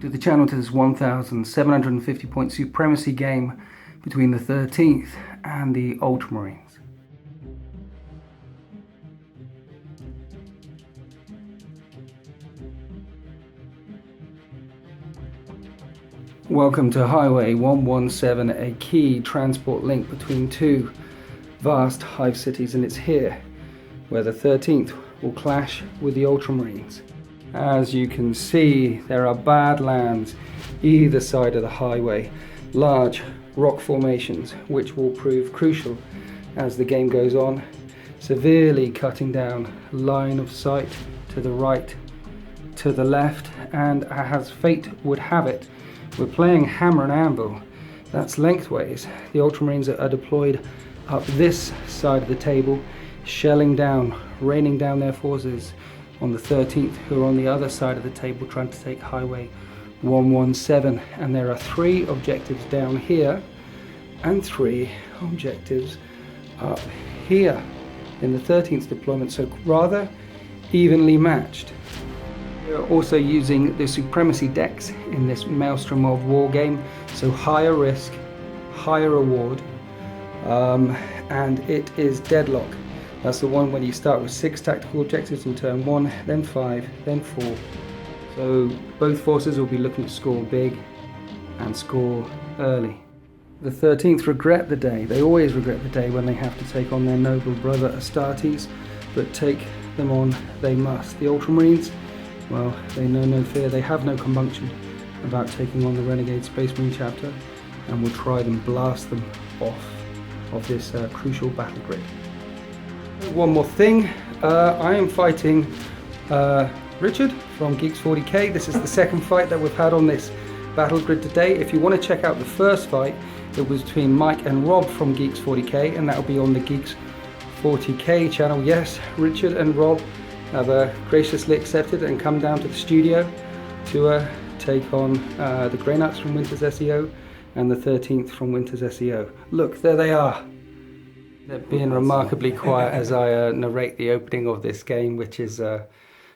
To the channel to this 1,750 point Supremacy game between the 13th and the Ultramarines. Welcome to Highway 117, a key transport link between two vast hive cities, and it's here where the 13th will clash with the Ultramarines. As you can see, there are badlands either side of the highway, large rock formations which will prove crucial as the game goes on, severely cutting down line of sight to the right, to the left, and as fate would have it, we're playing hammer and anvil. That's lengthways. The Ultramarines are deployed up this side of the table, shelling down, raining down their forces on the 13th, who are on the other side of the table trying to take Highway 117. And there are 3 objectives down here and 3 objectives up here in the 13th deployment, so rather evenly matched. We're also using the Supremacy decks in this maelstrom of war game, so higher risk, higher reward, and it is deadlock. That's the one when you start with 6 tactical objectives in turn 1, then 5, then 4. So both forces will be looking to score big and score early. The 13th regret the day. They always regret the day when they have to take on their noble brother Astartes, but take them on they must. The Ultramarines, well, they know no fear. They have no compunction about taking on the Renegade Space Marine chapter, and will try and blast them off of this crucial battle grid. One more thing, I am fighting Richard from Geeks 40k. This is the second fight that we've had on this battle grid today. If you want to check out the first fight, it was between Mike and Rob from Geeks 40k, and that will be on the Geeks 40k channel. Yes, Richard and Rob have graciously accepted and come down to the studio to take on the Grey Knights from Winter's SEO and the 13th from Winter's SEO. Look, there they are. They're being remarkably quiet as I narrate the opening of this game, which is a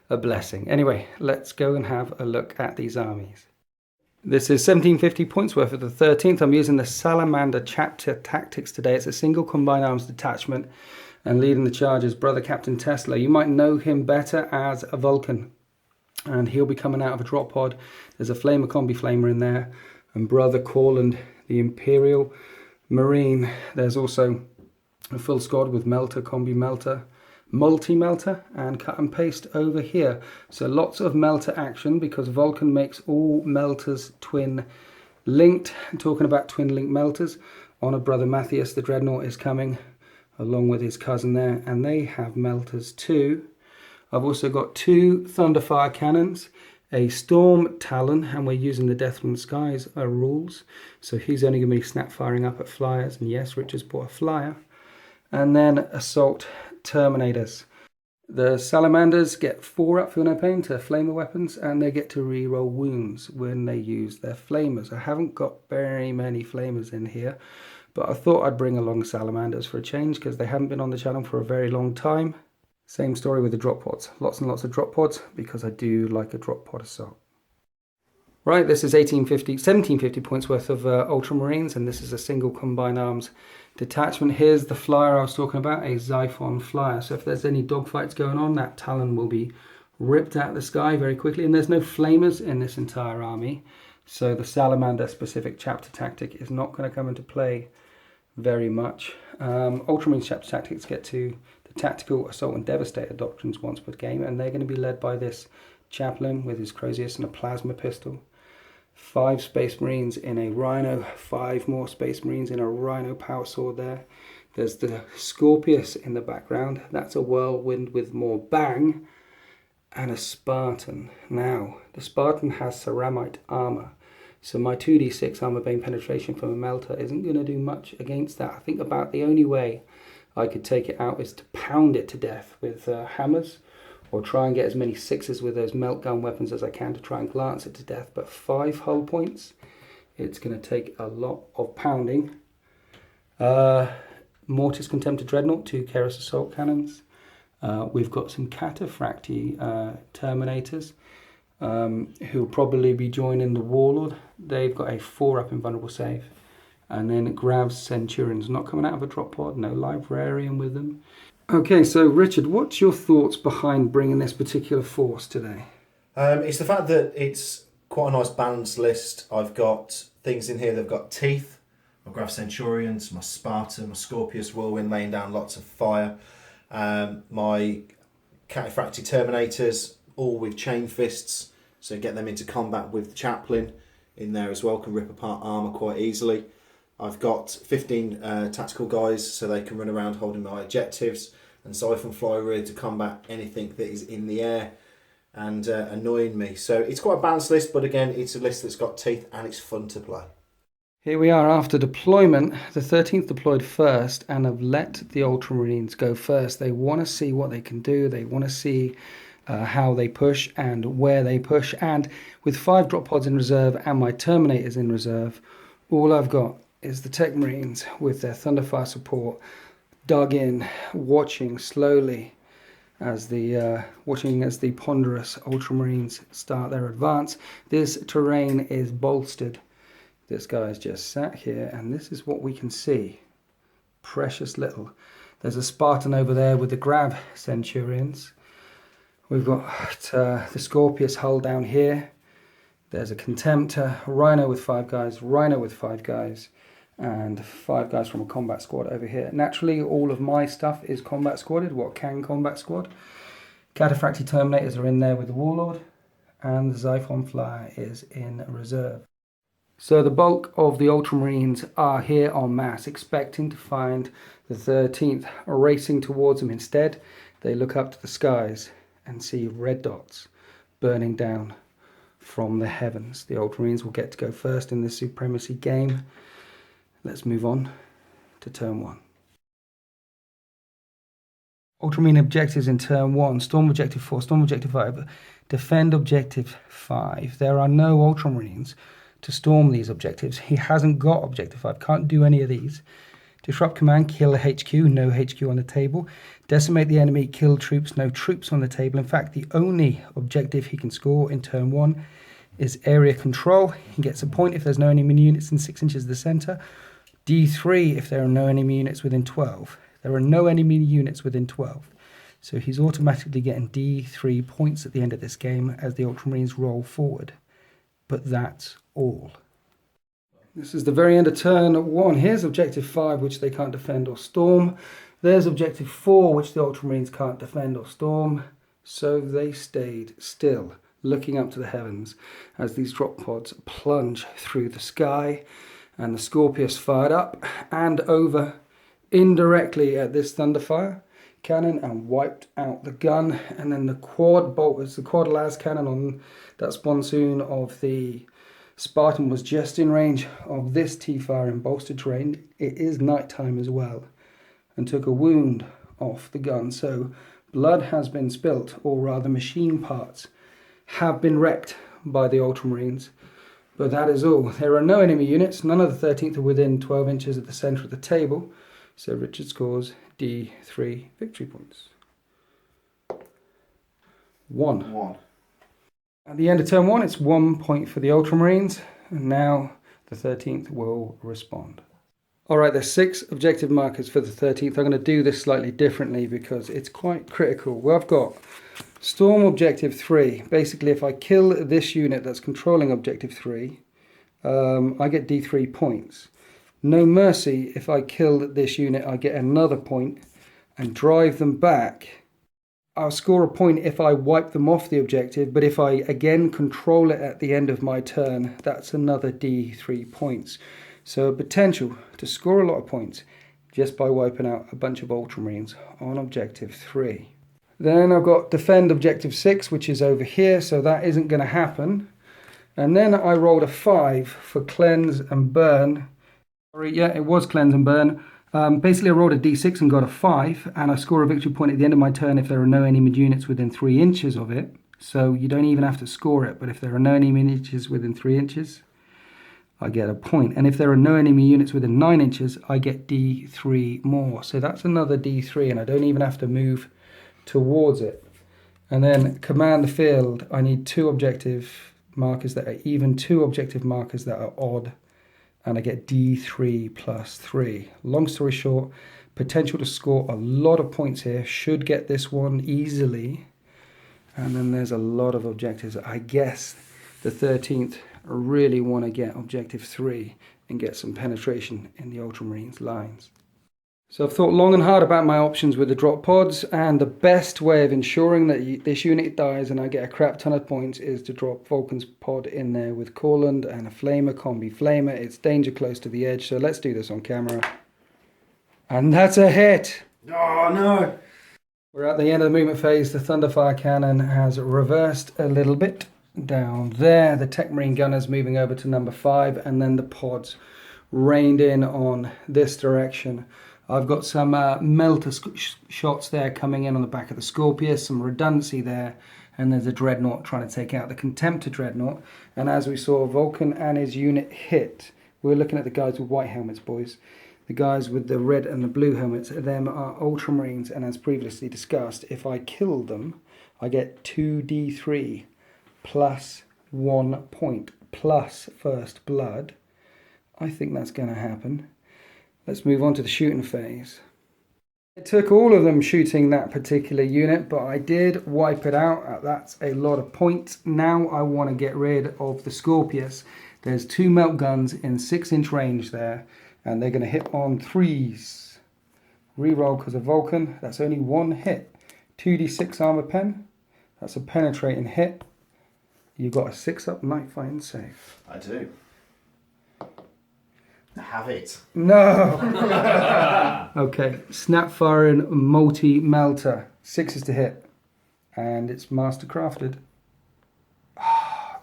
blessing. Anyway, let's go and have a look at these armies. This is 1750 points worth of the 13th. I'm using the Salamander chapter tactics today. It's a single combined arms detachment, and leading the charge is Brother Captain Tesla. You might know him better as a Vulcan, and he'll be coming out of a drop pod. There's a Flamer Combi Flamer in there, and Brother Corland, the Imperial Marine. There's also a full squad with Melter, Combi Melter, Multi-Melter, and Cut and Paste over here. So lots of Melter action because Vulcan makes all Melters twin linked. And talking about twin linked Melters, Honor Brother Matthias the Dreadnought is coming along with his cousin there, and they have Melters too. I've also got 2 Thunderfire cannons, a Storm Talon, and we're using the Death from the Skies rules, so he's only going to be snap firing up at flyers, and yes, Richard's bought a flyer. And then Assault Terminators. The Salamanders get 4 up for no pain to flamer weapons, and they get to re-roll wounds when they use their flamers. I haven't got very many flamers in here, but I thought I'd bring along Salamanders for a change because they haven't been on the channel for a very long time. Same story with the drop pods. Lots and lots of drop pods because I do like a drop pod assault. Right, this is 1750 points worth of Ultramarines, and this is a single combined arms detachment. Here's the flyer I was talking about, a Xiphon flyer. So if there's any dogfights going on, that Talon will be ripped out of the sky very quickly. And there's no flamers in this entire army, so the Salamander specific chapter tactic is not going to come into play very much. Ultramarines chapter tactics get to the tactical assault and devastator doctrines once per game, and they're going to be led by this chaplain with his Crozius and a plasma pistol. 5 Space Marines in a Rhino, 5 more Space Marines in a Rhino power sword there. There's the Scorpius in the background. That's a Whirlwind with more bang. And a Spartan. Now, the Spartan has ceramite armor, so my 2d6 armor bane penetration from a Melter isn't going to do much against that. I think about the only way I could take it out is to pound it to death with hammers, or try and get as many 6s with those meltgun weapons as I can to try and glance it to death. But 5 hull points, it's going to take a lot of pounding. Mortis Contemptor Dreadnought, 2 Keras Assault Cannons. We've got some Cataphracti Terminators. who'll probably be joining the Warlord. They've got a 4-up invulnerable save. And then it grabs Centurions, not coming out of a drop pod, no Librarian with them. Okay, so Richard, what's your thoughts behind bringing this particular force today? It's the fact that it's quite a nice balanced list. I've got things in here that have got teeth. My Grav Centurions, my Spartan, my Scorpius Whirlwind laying down lots of fire. My Cataphractii Terminators, all with chain fists, so get them into combat with the Chaplain in there as well, can rip apart armour quite easily. I've got 15 tactical guys, so they can run around holding my objectives, and Siphon Fly rear to combat anything that is in the air and annoying me. So it's quite a balanced list, but again, it's a list that's got teeth and it's fun to play. Here we are after deployment. The 13th deployed first and have let the Ultramarines go first. They want to see what they can do. They want to see how they push and where they push. And with 5 drop pods in reserve and my Terminators in reserve, all I've got is the Tech Marines with their Thunderfire support dug in, watching slowly as the ponderous Ultramarines start their advance. This terrain is bolstered. This guy's just sat here, and this is what we can see. Precious little. There's a Spartan over there with the Grav Centurions. We've got the Scorpius hull down here. There's a Contemptor, Rhino with 5 guys, Rhino with 5 guys, and 5 guys from a combat squad over here. Naturally, all of my stuff is combat squadded, what can combat squad. Cataphractii Terminators are in there with the Warlord, and the Siphon Fly is in reserve. So the bulk of the Ultramarines are here en masse, expecting to find the 13th racing towards them. Instead, they look up to the skies and see red dots burning down from the heavens. The Ultramarines will get to go first in this Supremacy game. Let's move on to turn 1. Ultramarine objectives in turn 1. Storm objective 4, storm objective 5, defend objective 5. There are no Ultramarines to storm these objectives. He hasn't got objective 5, can't do any of these. Disrupt command, kill a HQ, no HQ on the table. Decimate the enemy, kill troops, no troops on the table. In fact, the only objective he can score in turn 1 is area control. He gets a point if there's no enemy units in 6 inches of the centre. D3 if there are no enemy units within 12. There are no enemy units within 12. So he's automatically getting D3 points at the end of this game as the Ultramarines roll forward. But that's all. This is the very end of turn 1. Here's objective 5, which they can't defend or storm. There's objective 4, which the Ultramarines can't defend or storm. So they stayed still, looking up to the heavens as these drop pods plunge through the sky. And the Scorpius fired up and over indirectly at this Thunderfire cannon and wiped out the gun. And then the quad las cannon on that sponsoon of the Spartan was just in range of this T-fire in bolstered terrain. It is nighttime as well, and took a wound off the gun. So blood has been spilt, or rather machine parts have been wrecked by the Ultramarines. But that is all. There are no enemy units. None of the 13th are within 12 inches at the centre of the table. So Richard scores D3 victory points. 1. At the end of turn 1, it's 1 point for the Ultramarines. And now the 13th will respond. Alright, there's 6 objective markers for the 13th. I'm going to do this slightly differently because it's quite critical. Well, I've got Storm objective 3. Basically, if I kill this unit that's controlling objective 3, I get D3 points. No Mercy, if I kill this unit, I get another point and drive them back. I'll score a point if I wipe them off the objective, but if I again control it at the end of my turn, that's another D3 points. So a potential to score a lot of points just by wiping out a bunch of Ultramarines on objective 3. Then I've got defend objective 6, which is over here, so that isn't going to happen. And then I rolled a 5 for cleanse and burn. Sorry, yeah, it was cleanse and burn. Basically, I rolled a d6 and got a 5, and I score a victory point at the end of my turn if there are no enemy units within 3 inches of it. So you don't even have to score it, but if there are no enemy units within 3 inches, I get a point. And if there are no enemy units within 9 inches, I get D3 more. So that's another D3, and I don't even have to move towards it. And then command the field. I need 2 objective markers that are even, 2 objective markers that are odd, and I get D3 plus 3. Long story short, potential to score a lot of points here. Should get this one easily. And then there's a lot of objectives. I guess the 13th really want to get objective 3 and get some penetration in the Ultramarines lines. So I've thought long and hard about my options with the drop pods, and the best way of ensuring that this unit dies and I get a crap ton of points is to drop Vulcan's pod in there with Corland and a Flamer, Combi Flamer. It's danger close to the edge, so let's do this on camera. And that's a hit! Oh no! We're at the end of the movement phase. The Thunderfire cannon has reversed a little bit down there. The Tech Marine gunner's moving over to number 5, and then the pods reined in on this direction. I've got some melter shots there coming in on the back of the Scorpius, some redundancy there, and there's a Dreadnought trying to take out the Contemptor Dreadnought. And as we saw, Vulcan and his unit hit. We're looking at the guys with white helmets, boys. The guys with the red and the blue helmets, them are Ultramarines, and as previously discussed, if I kill them, I get 2d3 plus 1 point plus first blood. I think that's going to happen. Let's move on to the shooting phase. It took all of them shooting that particular unit, but I did wipe it out. That's a lot of points. Now I want to get rid of the Scorpius. There's 2 melt guns in 6-inch range there, and they're going to hit on 3s. Reroll because of Vulcan. That's only 1 hit. 2d6 armor pen. That's a penetrating hit. You've got a 6-up night fighting save. I do. Have it. No! Okay, snap firing multi-melter. 6 is to hit. And it's master crafted.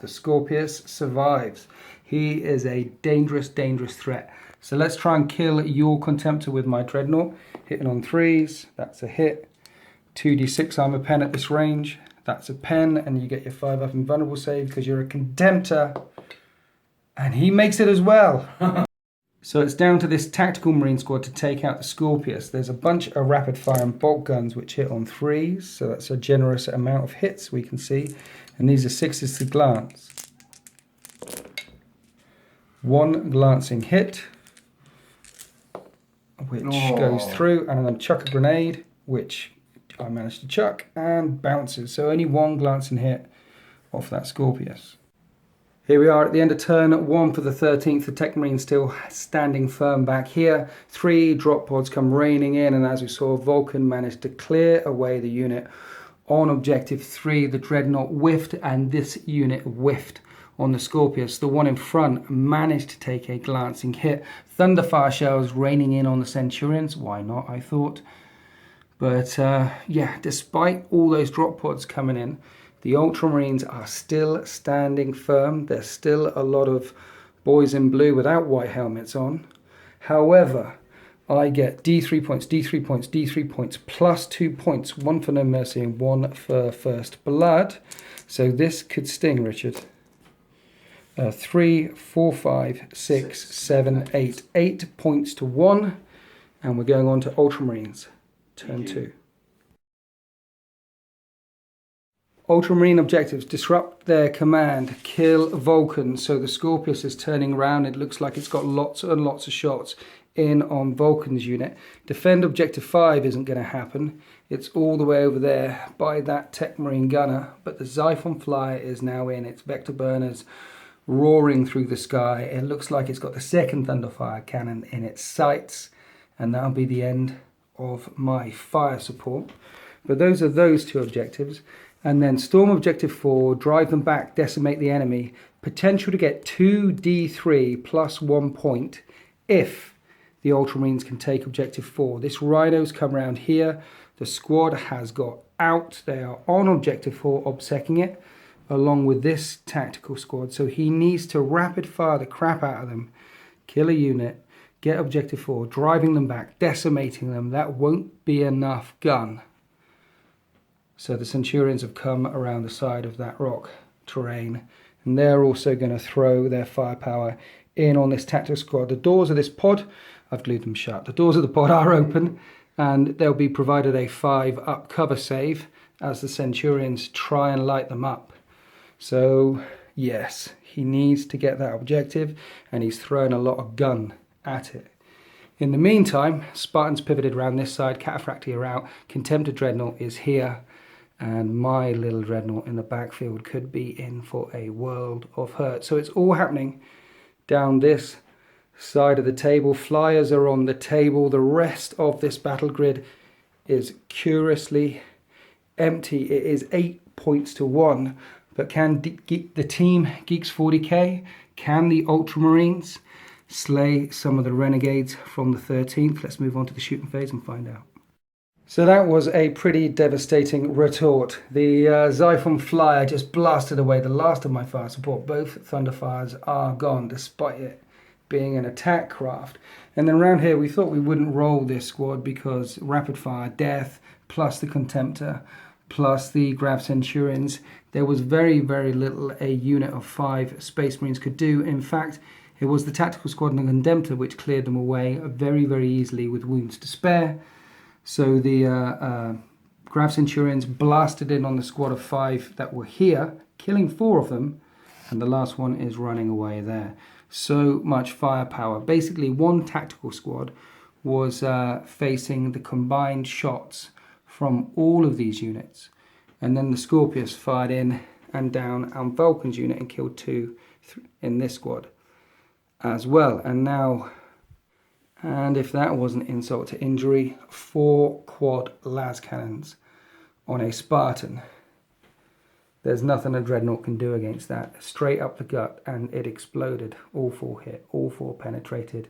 The Scorpius survives. He is a dangerous, dangerous threat. So let's try and kill your Contemptor with my Dreadnought. Hitting on 3s, that's a hit. 2d6 armor pen at this range. That's a pen, and you get your 5-up invulnerable save because you're a Contemptor. And he makes it as well. So it's down to this tactical Marine squad to take out the Scorpius. There's a bunch of rapid fire and bolt guns which hit on 3s, so that's a generous amount of hits we can see. And these are 6s to glance. 1 glancing hit, which goes through, and I'm going to chuck a grenade, which I managed to chuck, and bounces. So only 1 glancing hit off that Scorpius. Here we are at the end of turn 1 for the 13th. The Tech Marine still standing firm back here. 3 drop pods come raining in, and as we saw, Vulcan managed to clear away the unit on objective 3. The Dreadnought whiffed, and this unit whiffed on the Scorpius. The one in front managed to take a glancing hit. Thunderfire shells raining in on the Centurions. Why not, I thought. But yeah, despite all those drop pods coming in, the Ultramarines are still standing firm. There's still a lot of boys in blue without white helmets on. However, I get D3 points, D3 points, D3 points, plus 2 points, 1 for No Mercy and 1 for First Blood. So this could sting, Richard. 3, 4, 5, 6, 7, 8. 8 points to 1. And we're going on to Ultramarines. Turn 2. Ultramarine objectives: disrupt their command, kill Vulcan. So the Scorpius is turning around. It looks like it's got lots and lots of shots in on Vulcan's unit. Defend objective 5 isn't going to happen. It's all the way over there by that Tech Marine gunner. But the Xiphon Flyer is now in. Its vector burners roaring through the sky. It looks like it's got the second Thunderfire cannon in its sights. And that'll be the end of my fire support. But those are those 2 objectives. And then storm objective 4, drive them back, decimate the enemy. Potential to get 2d3 plus 1 point if the Ultramarines can take objective 4. This Rhino's come around here. The squad has got out. They are on objective 4, obsecking it, along with this tactical squad. So he needs to rapid fire the crap out of them, kill a unit, get objective 4, driving them back, decimating them. That won't be enough gun. So the Centurions have come around the side of that rock terrain, and they're also going to throw their firepower in on this tactical squad. The doors of this pod, I've glued them shut. The doors of the pod are open, and they'll be provided a 5-up cover save as the Centurions try and light them up. So yes, he needs to get that objective, and he's throwing a lot of gun at it. In the meantime, Spartans pivoted around this side, Cataphractii are out, Contemptor Dreadnought is here, and my little Dreadnought in the backfield could be in for a world of hurt. So it's all happening down this side of the table. Flyers are on the table. The rest of this battle grid is curiously empty. It is 8 points to 1. But can the team Geeks 40k, can the Ultramarines slay some of the renegades from the 13th? Let's move on to the shooting phase and find out. So that was a pretty devastating retort. The Xiphon Flyer just blasted away the last of my fire support. Both Thunderfires are gone, despite it being an attack craft. And then around here we thought we wouldn't roll this squad because rapid fire, death, plus the Contemptor, plus the Grav Centurions, there was very, very little a unit of 5 Space Marines could do. In fact, it was the Tactical Squad and the Contemptor which cleared them away very, very easily with wounds to spare. So the Grav Centurions blasted in on the squad of 5 that were here, killing 4 of them, and the last one is running away there. So much firepower. Basically, one tactical squad was facing the combined shots from all of these units. And then the Scorpius fired in and down on Vulcan's unit and killed 2 in this squad as well. And now, and if that wasn't insult to injury, 4 quad las cannons on a Spartan. There's nothing a Dreadnought can do against that. Straight up the gut, and it exploded. All 4 hit, all 4 penetrated.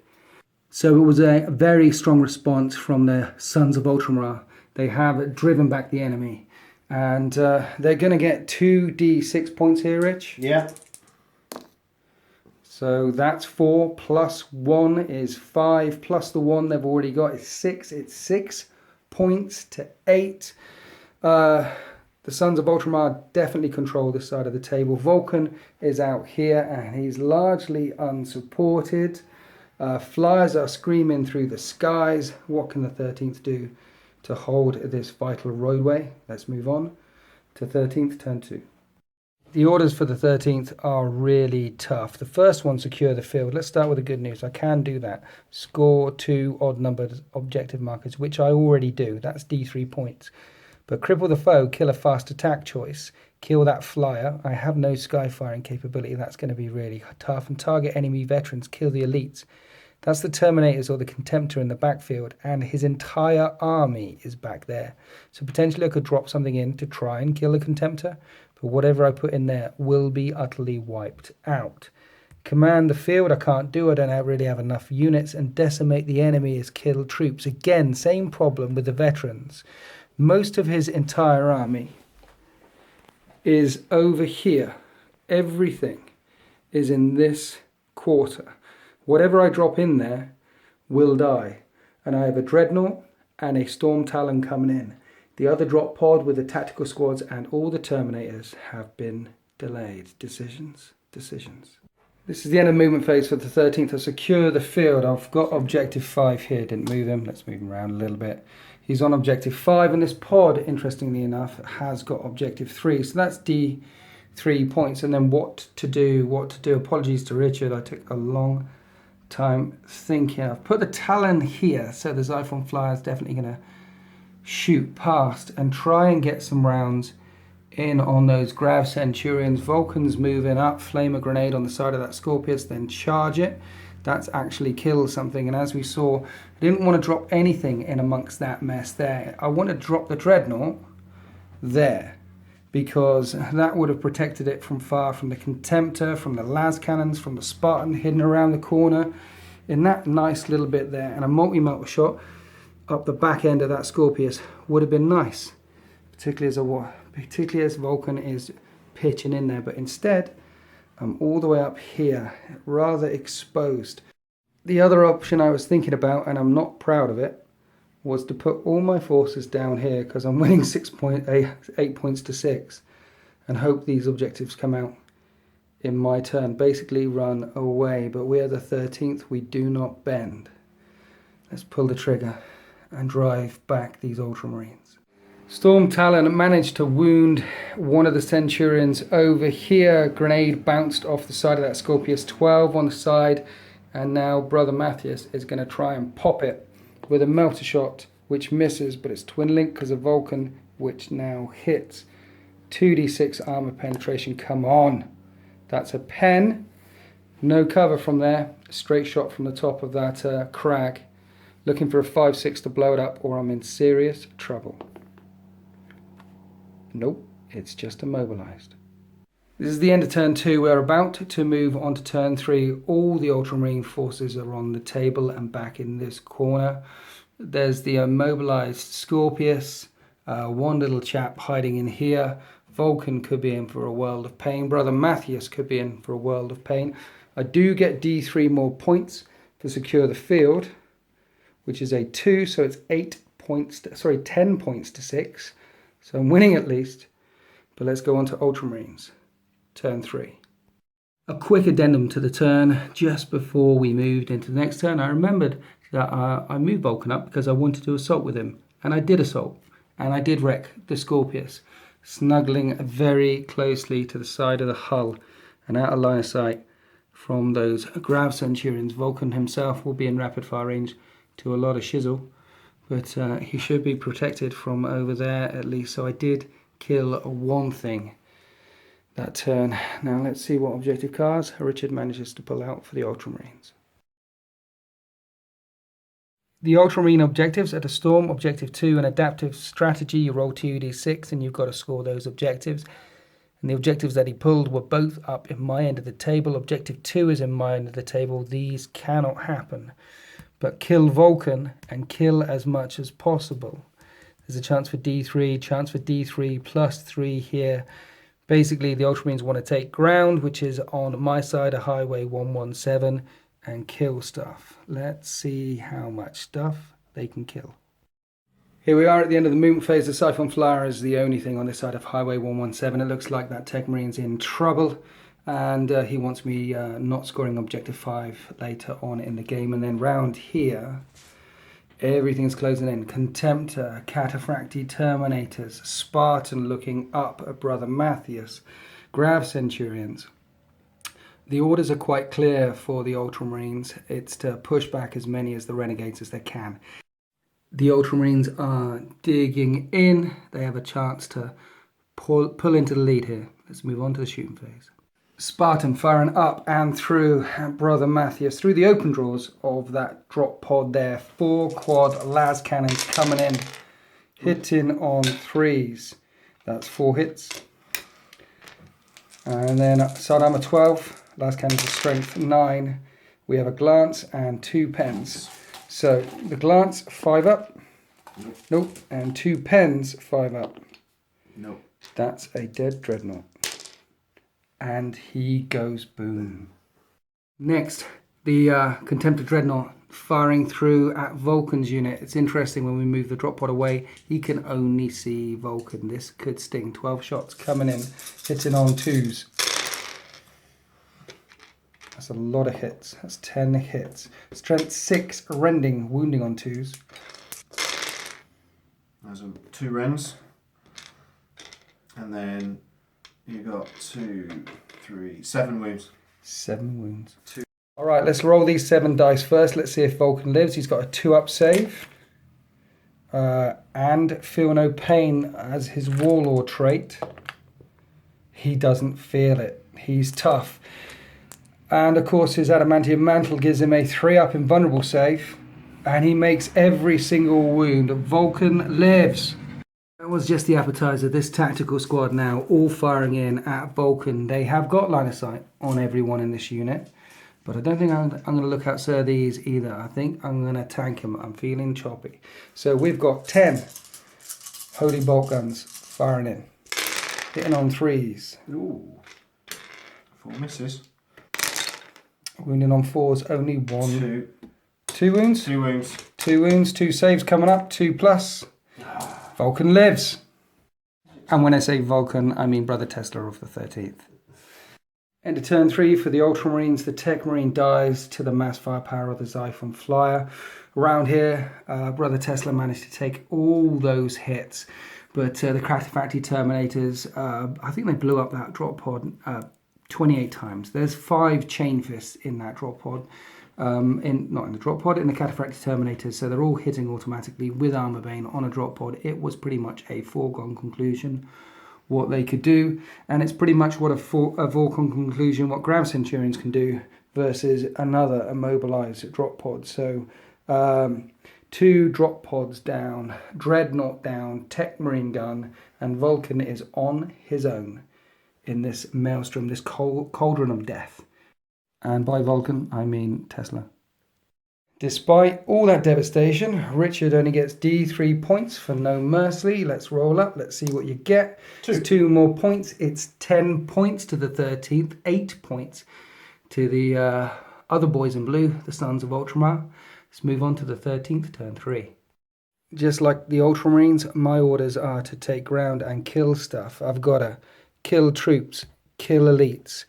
So it was a very strong response from the Sons of Ultramar. They have driven back the enemy. And they're going to get 2d6 points here, Rich. Yeah. So that's 4 plus 1 is 5 plus the 1 they've already got is 6. It's 6 points to 8. The Sons of Ultramar definitely control this side of the table. Vulcan is out here and he's largely unsupported. Flyers are screaming through the skies. What can the 13th do to hold this vital roadway? Let's move on to 13th, turn 2. The orders for the 13th are really tough. The first one, secure the field. Let's start with the good news. I can do that. Score 2 odd-numbered objective markers, which I already do. That's D3 points. But cripple the foe, kill a fast attack choice, kill that flyer. I have no sky firing capability. That's going to be really tough. And target enemy veterans, kill the elites. That's the Terminators or the Contemptor in the backfield, and his entire army is back there. So potentially I could drop something in to try and kill the Contemptor, but whatever I put in there will be utterly wiped out. Command the field, I can't do. I don't really have enough units, and decimate the enemy is kill troops. Again, same problem with the veterans. Most of his entire army is over here. Everything is in this quarter. Whatever I drop in there will die. And I have a Dreadnought and a Storm Talon coming in. The other drop pod with the tactical squads and all the Terminators have been delayed. Decisions. This is the end of the movement phase for the 13th. I secure the field. I've got objective 5 here. Didn't move him. Let's move him around a little bit. He's on objective 5, and this pod, interestingly enough, has got objective 3. So that's D3 points. And then what to do. Apologies to Richard. I took a long time thinking. I've put the Talon here, so the Xiphon Flyer is definitely going to shoot past and try and get some rounds in on those Grav Centurions. Vulcan's moving up, flame a grenade on the side of that Scorpius, then charge it. That's actually killed something, and as we saw, I didn't want to drop anything in amongst that mess there. I want to drop the Dreadnought there, because that would have protected it from far from the Contemptor, from the las cannons, from the Spartan hidden around the corner, in that nice little bit there. And a multi-melt shot up the back end of that Scorpius would have been nice, particularly as Vulcan is pitching in there. But instead, I'm all the way up here, rather exposed. The other option I was thinking about, and I'm not proud of it, was to put all my forces down here, because I'm winning 8 points to 6, and hope these objectives come out in my turn. Basically run away, but we are the 13th, we do not bend. Let's pull the trigger and drive back these Ultramarines. Storm Talon managed to wound one of the Centurions over here. Grenade bounced off the side of that Scorpius, 12 on the side, and now Brother Matthias is going to try and pop it with a melter shot, which misses, but it's twin link because of Vulcan, which now hits. 2d6 armor penetration, come on. That's a pen. No cover from there. Straight shot from the top of that crag. Looking for a 5-6 to blow it up, or I'm in serious trouble. Nope, it's just immobilized. This is the end of turn 2. We're about to move on to turn 3. All the Ultramarine forces are on the table and back in this corner. There's the immobilized Scorpius, one little chap hiding in here. Vulcan could be in for a world of pain. Brother Matthias could be in for a world of pain. I do get D3 more points to secure the field, which is a 2, so it's 10 points to 6. So I'm winning at least. But let's go on to Ultramarines. Turn 3. A quick addendum to the turn. Just before we moved into the next turn, I remembered that I moved Vulcan up because I wanted to assault with him. And I did assault. And I did wreck the Scorpius, snuggling very closely to the side of the hull and out of line of sight from those Grav Centurions. Vulcan himself will be in rapid fire range to a lot of shizzle, but he should be protected from over there at least. So I did kill one thing that turn. Now let's see what objective cards Richard manages to pull out for the Ultramarines. The Ultramarine objectives are the Storm, Objective 2, and Adaptive Strategy. You roll 2d6 and you've got to score those objectives. And the objectives that he pulled were both up in my end of the table. Objective 2 is in my end of the table. These cannot happen. But kill Vulcan and kill as much as possible. There's a chance for D3, chance for D3 plus 3 here. Basically, the Ultramarines want to take ground, which is on my side of Highway 117, and kill stuff. Let's see how much stuff they can kill. Here we are at the end of the movement phase. The Siphon Flyer is the only thing on this side of Highway 117. It looks like that Tech Marine's in trouble, and he wants me not scoring Objective 5 later on in the game. And then round here, everything's closing in. Contemptor, Cataphracti Terminators, Spartan looking up at Brother Matthias, Grav Centurions. The orders are quite clear for the Ultramarines. It's to push back as many as the Renegades as they can. The Ultramarines are digging in. They have a chance to pull into the lead here. Let's move on to the shooting phase. Spartan firing up and through Brother Matthias, through the open drawers of that drop pod there. 4 quad las cannons coming in, hitting on 3s. That's 4 hits. And then side armor 12. Last cannons of strength 9. We have a glance and 2 pens. So the glance 5 up. Nope. And 2 pens 5 up. Nope. That's a dead dreadnought. And he goes boom. Next, the Contemptor Dreadnought firing through at Vulcan's unit. It's interesting when we move the drop pod away, he can only see Vulcan. This could sting. 12 shots coming in, hitting on 2s. That's a lot of hits. That's 10 hits. Strength 6, rending, wounding on 2s. There's 2 rends. And then you got 2, 3, 7 wounds. 7 wounds. 2. Alright, let's roll these 7 dice first. Let's see if Vulcan lives. He's got a 2-up save. And feel no pain as his warlord trait. He doesn't feel it. He's tough. And of course his Adamantium Mantle gives him a 3-up invulnerable save. And he makes every single wound. Vulcan lives. That was just the appetizer. This tactical squad now all firing in at Vulcan. They have got line of sight on everyone in this unit. But I don't think I'm going to look outside these either. I think I'm going to tank him. I'm feeling choppy. So we've got 10 Holy Bolt Guns firing in. Hitting on 3s. Ooh. 4 misses. Wounding on 4s, only 1. 2. 2 wounds? 2 wounds. 2 wounds, 2 saves coming up, 2 plus. Vulcan lives. And when I say Vulcan, I mean Brother Tesla of the 13th. End of turn 3 for the Ultramarines. The Tech Marine dies to the mass firepower of the Xiphon Flyer. Around here, Brother Tesla managed to take all those hits But the Cataphractii Terminators, I think they blew up that drop pod 28 times. There's 5 chain fists in that drop pod. Not in the drop pod, in the Cataphractii Terminators, so they're all hitting automatically with Armor Bane on a drop pod. It was pretty much a foregone conclusion what they could do, and it's pretty much what a foregone conclusion what Grav Centurions can do versus another immobilized drop pod. So 2 drop pods down, Dreadnought down, Tech Marine gun, and Vulcan is on his own in this maelstrom, this cauldron of death. And by Vulcan, I mean Tesla. Despite all that devastation, Richard only gets D3 points for no mercy. Let's roll up. Let's see what you get. 2 more points. It's 10 points to the 13th, 8 points to the other boys in blue, the Sons of Ultramar. Let's move on to the 13th, turn 3. Just like the Ultramarines, my orders are to take ground and kill stuff. I've got to kill troops, kill elites,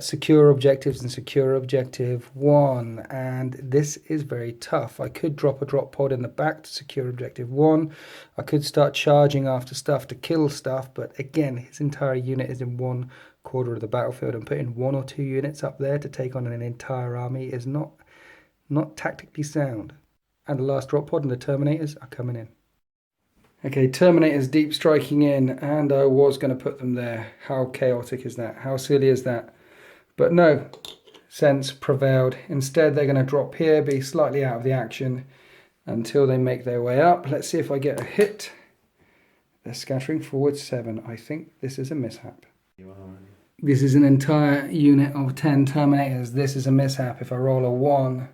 secure objectives and secure objective 1, and this is very tough. I could drop a drop pod in the back to secure objective 1. I could start charging after stuff to kill stuff, but again, his entire unit is in one quarter of the battlefield, and putting 1 or 2 units up there to take on an entire army is not tactically sound. And the last drop pod and the Terminators are coming in. Okay, Terminators deep striking in, and I was going to put them there. How chaotic is that? How silly is that? But no, sense prevailed. Instead, they're going to drop here, be slightly out of the action until they make their way up. Let's see if I get a hit. They're scattering forward 7. I think this is a mishap. This is an entire unit of 10 Terminators. This is a mishap. If I roll a 1,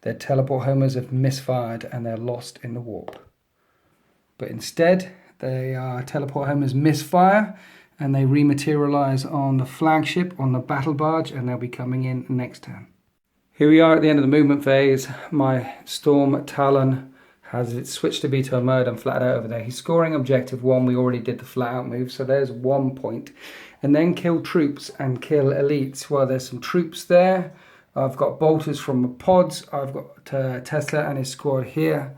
their teleport homers have misfired and they're lost in the warp. But instead, they teleport homers misfire and they rematerialize on the flagship, on the battle barge, and they'll be coming in next turn. Here we are at the end of the movement phase. My Storm Talon has it switched to veto mode and flat out over there. He's scoring objective 1. We already did the flat out move, so there's 1 point. And then kill troops and kill elites. Well, there's some troops there. I've got bolters from the pods. I've got Tesla and his squad here.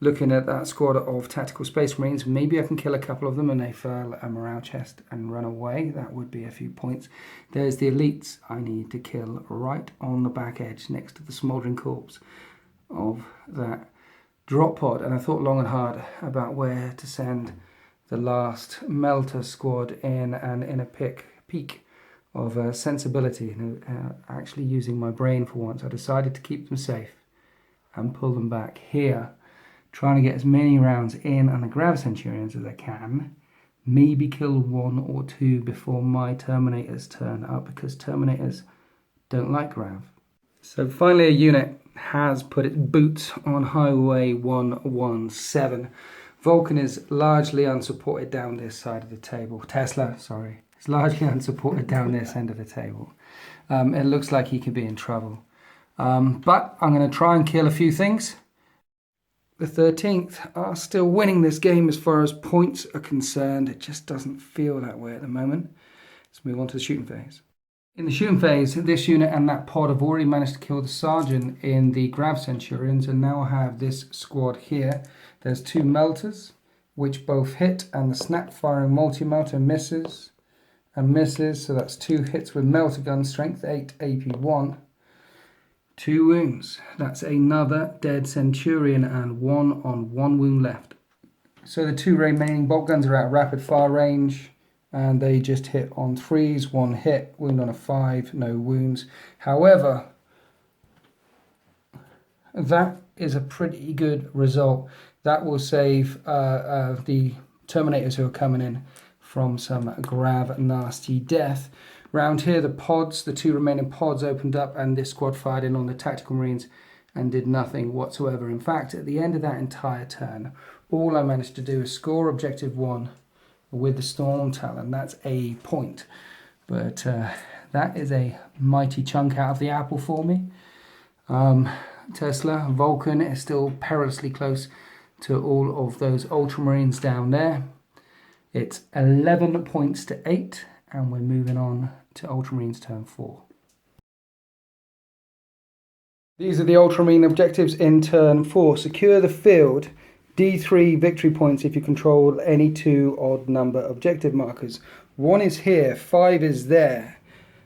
Looking at that squad of Tactical Space Marines, maybe I can kill a couple of them and they furl a morale chest and run away. That would be a few points. There's the elites I need to kill right on the back edge next to the smouldering corpse of that drop pod. And I thought long and hard about where to send the last Melter squad in, and in a peak of sensibility and actually using my brain for once, I decided to keep them safe and pull them back here, trying to get as many rounds in on the Grav Centurions as I can, maybe kill 1 or 2 before my Terminators turn up, because Terminators don't like Grav. So finally a unit has put its boots on Highway 117. Vulcan is largely unsupported down this side of the table. Tesla, sorry. It's largely unsupported down this end of the table. It looks like he could be in trouble. But I'm going to try and kill a few things. The 13th are still winning this game as far as points are concerned. It just doesn't feel that way at the moment. Let's move on to the shooting phase. In the shooting phase, this unit and that pod have already managed to kill the sergeant in the Grav Centurions, and now I have this squad here. There's 2 melters, which both hit, and the snap-firing multi-melter misses and misses, so that's 2 hits with melter gun, strength 8, AP 1. 2 wounds. That's another dead Centurion and 1 on 1 wound left. So the 2 remaining bolt guns are at rapid fire range and they just hit on 3s, 1 hit, wound on a 5, no wounds. However, that is a pretty good result. That will save the Terminators who are coming in from some Grav nasty death. Round here, the pods, the 2 remaining pods opened up and this squad fired in on the Tactical Marines and did nothing whatsoever. In fact, at the end of that entire turn, all I managed to do is score objective 1 with the Storm Talon. That's a point. But that is a mighty chunk out of the apple for me. Tesla, Vulcan is still perilously close to all of those Ultramarines down there. It's 11 points to 8, and we're moving on to Ultramarines turn 4. These are the Ultramarine objectives in turn 4. Secure the field, D3 victory points if you control any 2 odd number objective markers. 1 is here, 5 is there.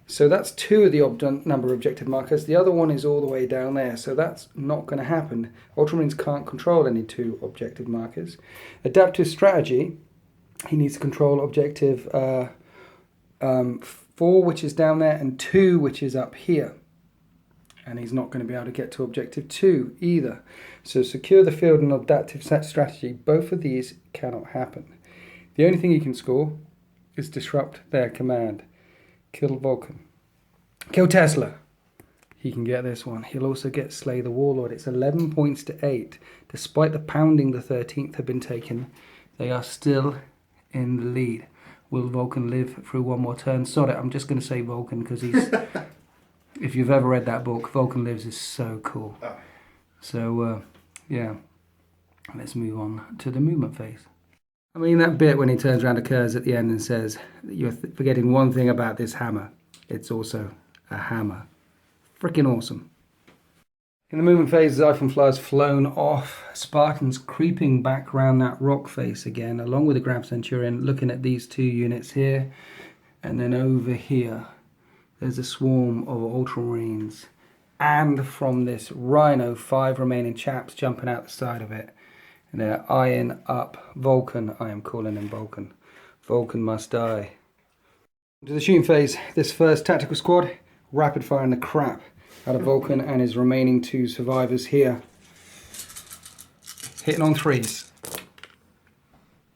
So that's 2 of the odd number objective markers. The other one is all the way down there, so that's not going to happen. Ultramarines can't control any 2 objective markers. Adaptive strategy, he needs to control objective 4, which is down there, and 2, which is up here. And he's not going to be able to get to objective 2 either. So secure the field and adaptive strategy, both of these cannot happen. The only thing he can score is disrupt their command. Kill Vulcan. Kill Tesla. He can get this one. He'll also get Slay the Warlord. It's 11 points to 8. Despite the pounding the 13th have been taken, they are still in the lead. Will Vulcan live through one more turn? Sorry, I'm just going to say Vulcan because he's... If you've ever read that book, Vulcan Lives is so cool. So, yeah. Let's move on to the movement phase. I mean, that bit when he turns around to Kurz at the end and says, you're forgetting one thing about this hammer. It's also a hammer. Freaking awesome. In the movement phase, Xiphon flyer's flown off. Spartan's creeping back around that rock face again, along with the Grav Centurion, looking at these 2 units here. And then over here, there's a swarm of Ultramarines. And from this Rhino, 5 remaining chaps jumping out the side of it. And they're eyeing up Vulcan. I am calling him Vulcan. Vulcan must die. To the shooting phase, this first tactical squad, rapid firing the crap out of Vulcan and his remaining 2 survivors here. Hitting on 3s.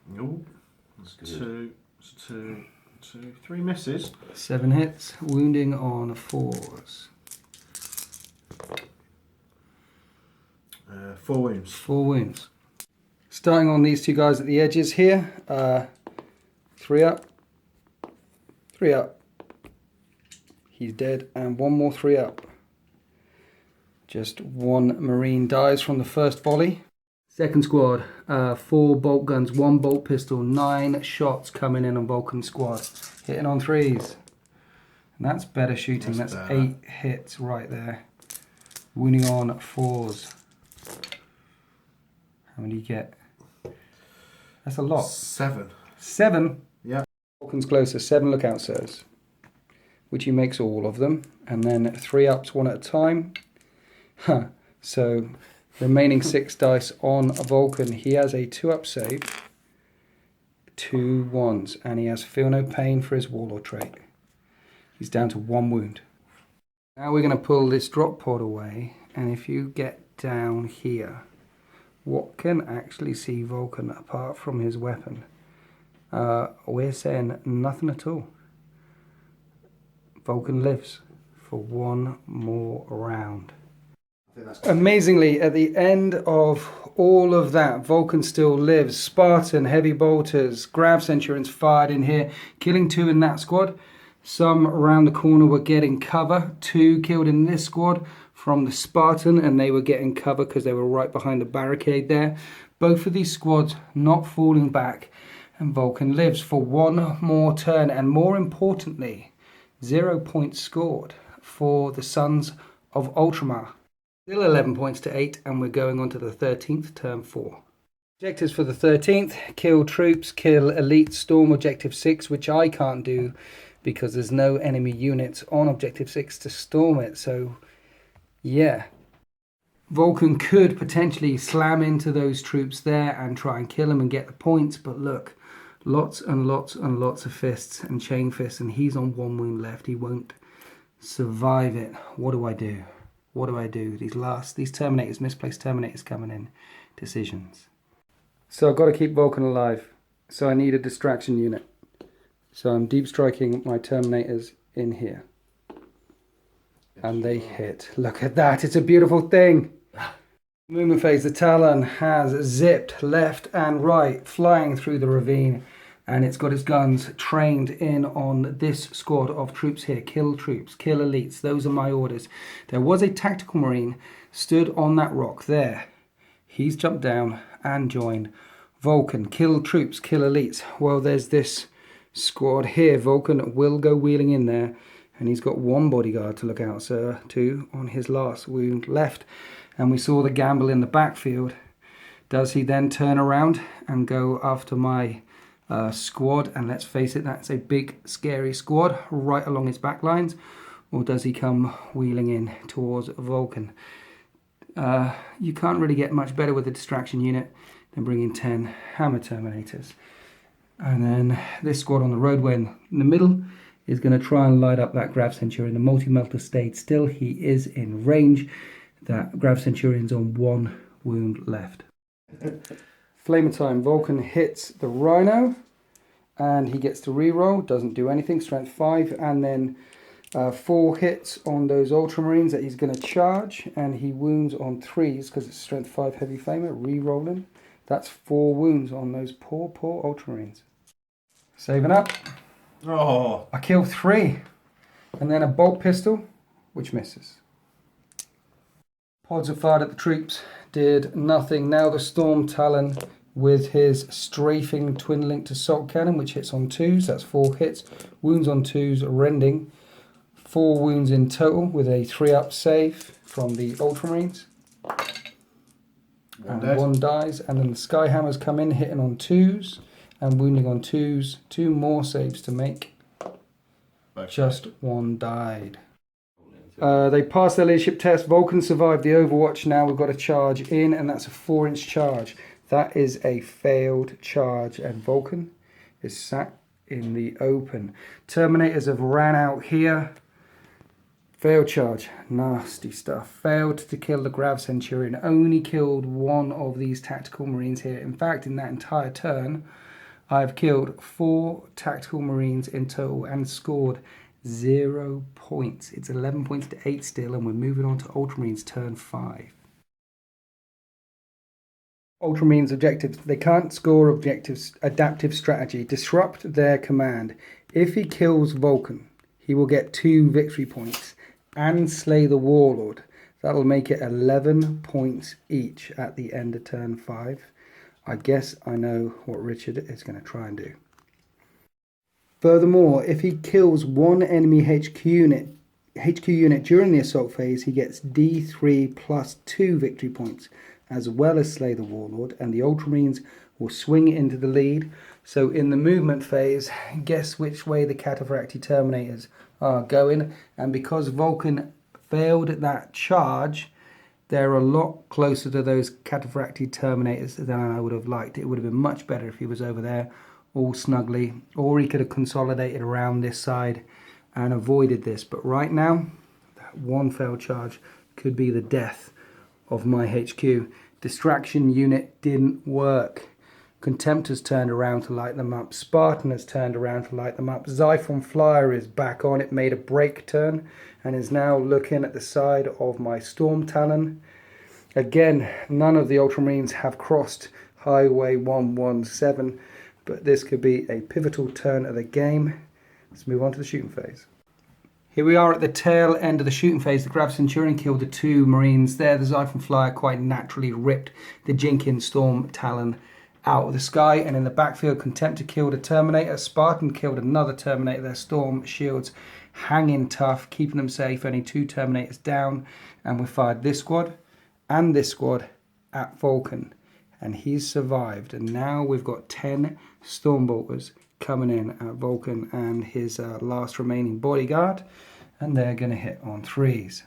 Nope. Two, 3 misses. 7 hits, wounding on 4s. 4 wounds. 4 wounds. Starting on these 2 guys at the edges here. 3 up. 3 up. He's dead. And 1 more 3 up. Just 1 Marine dies from the first volley. Second squad, 4 bolt guns, 1 bolt pistol, 9 shots coming in on Vulcan's squad. Hitting on 3s. And that's better shooting. That's 8 hits right there. Wounding on 4s. How many do you get? That's a lot. 7. 7? Yeah. Vulcan's closer, 7 lookout sirs. Which he makes all of them. And then 3 ups, 1 at a time. Huh. So... remaining 6 dice on a Vulcan. He has a 2-up save, 2 1s, and he has Feel No Pain for his Warlord trait. He's down to 1 wound. Now we're going to pull this drop pod away, and if you get down here, what can actually see Vulcan apart from his weapon? We're saying nothing at all. Vulcan lives for 1 more round. Amazingly, at the end of all of that, Vulcan still lives. Spartan, heavy bolters, Grav Centurions fired in here, killing 2 in that squad. Some around the corner were getting cover. 2 killed in this squad from the Spartan, and they were getting cover because they were right behind the barricade there. Both of these squads not falling back, and Vulcan lives for 1 more turn, and more importantly, 0 points scored for the Sons of Ultramar. Still 11 points to 8, and we're going on to the 13th, turn 4. Objectives for the 13th, kill troops, kill elite, storm objective 6, which I can't do because there's no enemy units on objective 6 to storm it, so yeah. Vulcan could potentially slam into those troops there and try and kill them and get the points, but look, lots and lots and lots of fists and chain fists, and he's on 1 wound left. He won't survive it. What do I do? What do I do? These Terminators, misplaced Terminators coming in. Decisions. So I've got to keep Vulcan alive. So I need a distraction unit. So I'm deep striking my Terminators in here. And they hit. Look at that. It's a beautiful thing. Movement phase. The Talon has zipped left and right, flying through the ravine. And it's got its guns trained in on this squad of troops here. Kill troops, kill elites. Those are my orders. There was a tactical marine stood on that rock there. He's jumped down and joined Vulcan. Kill troops, kill elites. Well, there's this squad here. Vulcan will go wheeling in there. And he's got 1 bodyguard to look out, to on his last wound left. And we saw the gamble in the backfield. Does he then turn around and go after my squad? And let's face it, that's a big, scary squad right along his back lines. Or does he come wheeling in towards Vulcan? You can't really get much better with a distraction unit than bringing 10 Hammer Terminators. And then this squad on the roadway in the middle is going to try and light up that Grav Centurion. The multi-melter stayed still. He is in range. That Grav Centurion's on 1 wound left. Flamer time. Vulcan hits the Rhino and he gets to reroll. Doesn't do anything. Strength 5, and then 4 hits on those Ultramarines that he's going to charge, and he wounds on 3s because it's Strength 5 Heavy Flamer. Rerolling. That's 4 wounds on those poor Ultramarines. Saving up. Oh, I kill 3. And then a bolt pistol, which misses. Pods are fired at the troops. Did nothing. Now the Storm Talon with his strafing twin-linked assault cannon, which hits on 2s. That's 4 hits. Wounds on 2s, rending. 4 wounds in total with a 3-up save from the Ultramarines. One dies, and then the Skyhammers come in, hitting on 2s and wounding on 2s. 2 more saves to make. Just 1 died. They passed their leadership test. Vulcan survived the Overwatch. Now we've got a charge in, and that's a 4-inch charge. That is a failed charge, and Vulcan is sat in the open. Terminators have ran out here. Failed charge, nasty stuff. Failed to kill the Grav Centurion. Only killed 1 of these tactical marines here. In fact, in that entire turn, I've killed 4 tactical marines in total and scored 0 points. It's 11 points to 8 still, and we're moving on to Ultramarines turn 5. Ultramarines objectives. They can't score objectives. Adaptive strategy. Disrupt their command. If he kills Vulcan, he will get 2 victory points and slay the Warlord. That'll make it 11 points each at the end of turn 5. I guess I know what Richard is going to try and do. Furthermore, if he kills 1 enemy HQ unit during the assault phase, he gets D3 plus 2 victory points, as well as slay the Warlord, and the Ultramarines will swing into the lead. So in the movement phase, guess which way the Cataphractii Terminators are going, and because Vulcan failed that charge, they're a lot closer to those Cataphractii Terminators than I would have liked. It would have been much better if he was over there all snugly, or he could have consolidated around this side and avoided this. But right now, that 1 failed charge could be the death of my HQ. Distraction unit didn't work. Contempt has turned around to light them up. Spartan has turned around to light them up. Xiphon Flyer is back on. It made a break turn and is now looking at the side of my Storm Talon. Again, none of the Ultramarines have crossed Highway 117, but this could be a pivotal turn of the game. Let's move on to the shooting phase. Here we are at the tail end of the shooting phase. The Grav Centurion killed the 2 Marines there. The Xiphon Flyer quite naturally ripped the Jenkins Storm Talon out of the sky, and in the backfield, Contemptor killed a Terminator. Spartan killed another Terminator. Their Storm Shields hanging tough, keeping them safe. Only 2 Terminators down, and we fired this squad and this squad at Vulcan, and he's survived. And now we've got 10 Stormbolters coming in at Vulcan and his last remaining bodyguard, and they're going to hit on 3s.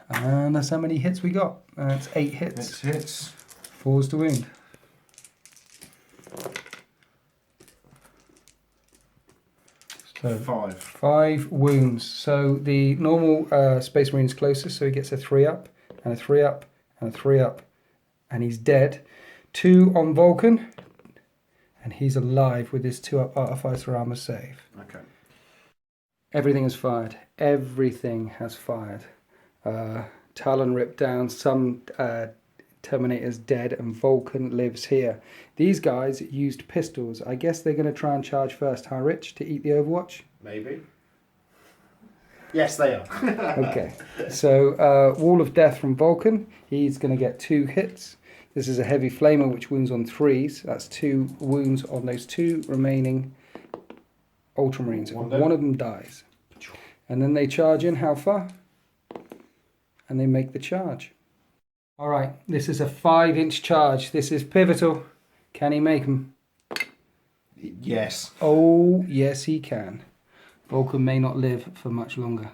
And that's how many hits we got. That's 8 hits. 8 hits. 4s to wound. So 5 wounds. So the normal Space Marine is closest, so he gets a 3-up, and a 3-up, and a 3-up, and he's dead. 2 on Vulcan, and he's alive with his 2-up Artificer Armor save. Okay. Everything is fired. Everything has fired. Talon ripped down. Some Terminator's dead, and Vulcan lives here. These guys used pistols. I guess they're going to try and charge first, huh, Rich, to eat the Overwatch? Maybe. Yes, they are. Okay. So, Wall of Death from Vulcan. He's going to get 2 hits. This is a Heavy Flamer, which wounds on 3s. That's 2 wounds on those 2 remaining Ultramarines. One of them dies. And then they charge in how far? And they make the charge. All right, this is a 5-inch charge. This is pivotal. Can he make them? Yes. Oh, yes he can. Vulcan may not live for much longer.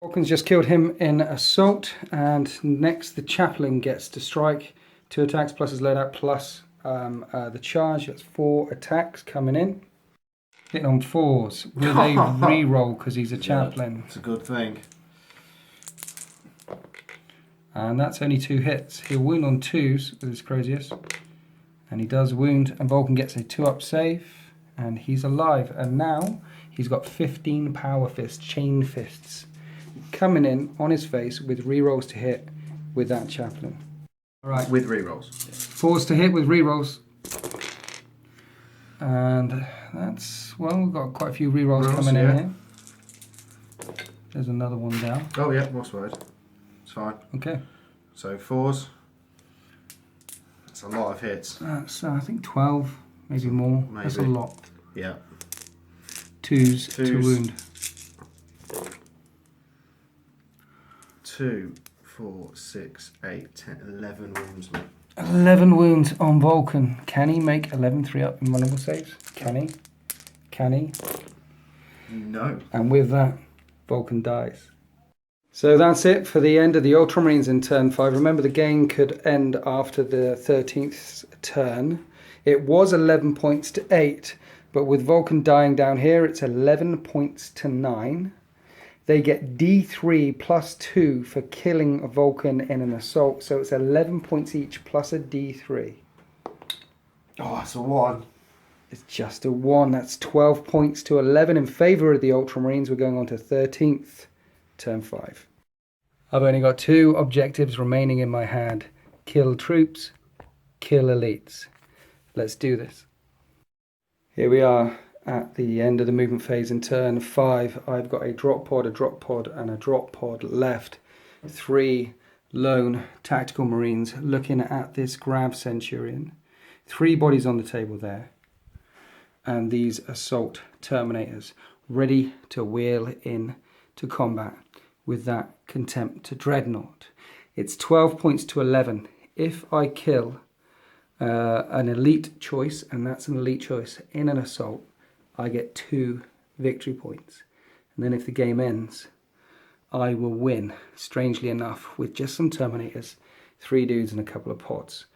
Vulcan's just killed him in assault, and next the chaplain gets to strike. 2 attacks plus his loadout plus the charge. That's 4 attacks coming in. Hitting on 4s with a re-roll because he's a chaplain. It's a good thing. And that's only 2 hits. He'll wound on 2s with his Crozius. And he does wound, and Vulcan gets a 2-up save, and he's alive. And now he's got 15 power fists, chain fists, coming in on his face with re-rolls to hit with that chaplain. All right. With re-rolls. 4s to hit with re-rolls. And that's, well, we've got quite a few re-rolls coming in here. There's another one down. Oh yeah, what's word? It's fine. Okay. So 4s. That's a lot of hits. That's, I think 12, maybe more. Maybe. That's a lot. Yeah. 2s to wound. 2, 4, 6, 8, 10, 11 wounds, mate. 11 wounds on Vulcan. Can he make 11 3-up invulnerable saves? Can he? Can he? No. And with that, Vulcan dies. So that's it for the end of the Ultramarines in turn 5. Remember, the game could end after the 13th turn. It was 11 points to 8, but with Vulcan dying down here, it's 11 points to 9. They get D3 plus 2 for killing a Vulcan in an assault, so it's 11 points each plus a D3. Oh, it's a 1. It's just a 1. That's 12 points to 11 in favour of the Ultramarines. We're going on to 13th, turn 5. I've only got 2 objectives remaining in my hand. Kill troops, kill elites. Let's do this. Here we are at the end of the movement phase in turn 5. I've got a drop pod, and a drop pod left. 3 lone tactical marines looking at this Grav Centurion. 3 bodies on the table there. And these assault terminators ready to wheel in to combat with that contempt to dreadnought. It's 12 points to 11. If I kill an elite choice, and that's an elite choice in an assault, I get 2 victory points. And then if the game ends, I will win, strangely enough, with just some terminators, 3 dudes and a couple of pods.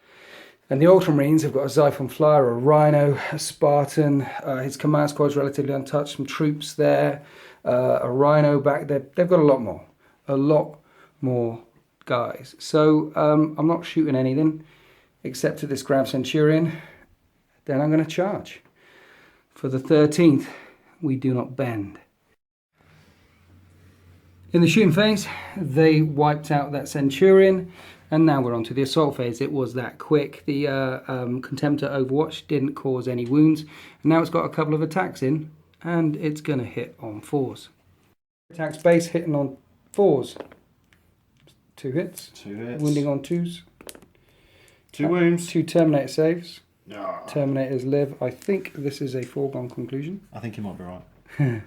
And the Ultramarines have got a Xiphon Flyer, a Rhino, a Spartan, his command squad's relatively untouched, some troops there, a Rhino back there. They've got a lot more guys. So I'm not shooting anything except at this Grav Centurion. Then I'm going to charge. For the 13th, we do not bend. In the shooting phase, they wiped out that Centurion, and now we're on to the assault phase. It was that quick. The Contemptor Overwatch didn't cause any wounds, and now it's got a couple of attacks in, and it's going to hit on 4s. Attack space hitting on 4s. 2 hits. 2 hits. Wounding on 2s. 2 wounds. 2 Terminator saves. No. Terminators live. I think this is a foregone conclusion. I think you might be right.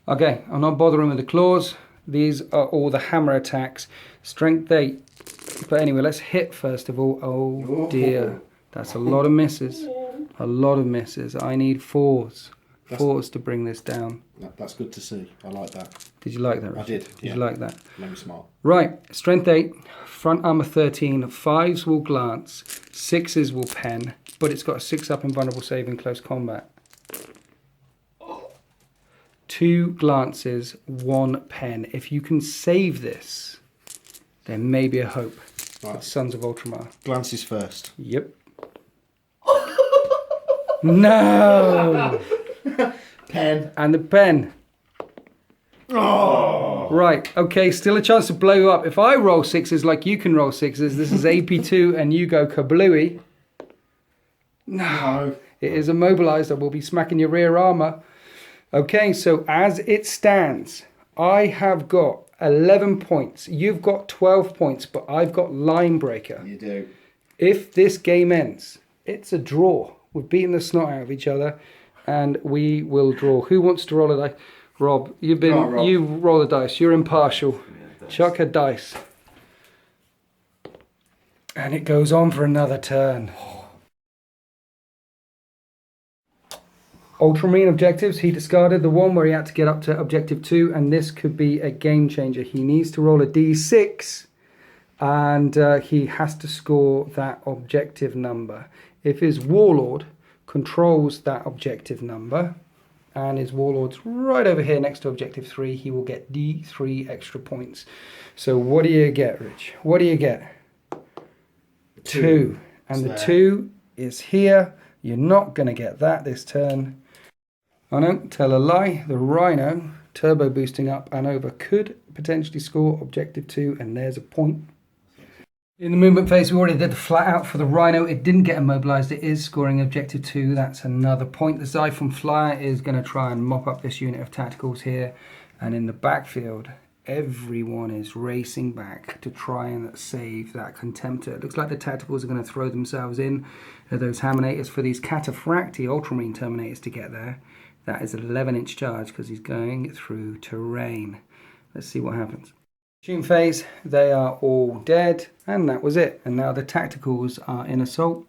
Okay, I'm not bothering with the claws. These are all the hammer attacks. Strength 8. But anyway, let's hit first of all. Oh dear. That's a lot of misses. A lot of misses. I need 4s. 4s to bring this down. That's good to see. I like that. Did you like that, Richard? I did. Did you like that? Made me smile. Right, strength 8, front armor 13, 5s will glance, 6s will pen, but it's got a 6-up invulnerable save in close combat. 2 glances, 1 pen. If you can save this, there may be a hope. Right. Sons of Ultramar. Glances first. Yep. No! Pen. And the pen. Oh! Right, okay, still a chance to blow you up. If I roll 6s like you can roll 6s, this is AP2 and you go kablooey. No. It is immobilized. I will be smacking your rear armor. Okay, so as it stands, I have got 11 points. You've got 12 points, but I've got line breaker. You do. If this game ends, it's a draw. We're beating the snot out of each other, and we will draw. Who wants to roll a dice? Rob, you roll the dice. You're impartial. Chuck a dice. And it goes on for another turn. Ultramarine objectives, he discarded the one where he had to get up to objective 2, and this could be a game changer. He needs to roll a d6, and he has to score that objective number. If his warlord controls that objective number, and his warlord's right over here next to objective 3, he will get d3 extra points. So what do you get, Rich? What do you get? 2. And the 2 is here. You're not going to get that this turn. I don't tell a lie. The Rhino, turbo boosting up and over, could potentially score objective 2, and there's a point. In the movement phase, we already did the flat out for the Rhino. It didn't get immobilized. It is scoring objective 2. That's another point. The Xiphon Flyer is going to try and mop up this unit of tacticals here. And in the backfield, everyone is racing back to try and save that Contemptor. It looks like the tacticals are going to throw themselves in those Haminators for these Cataphracti Ultramarine Terminators to get there. That is an 11-inch charge because he's going through terrain. Let's see what happens. Consume phase, they are all dead, and that was it. And now the tacticals are in assault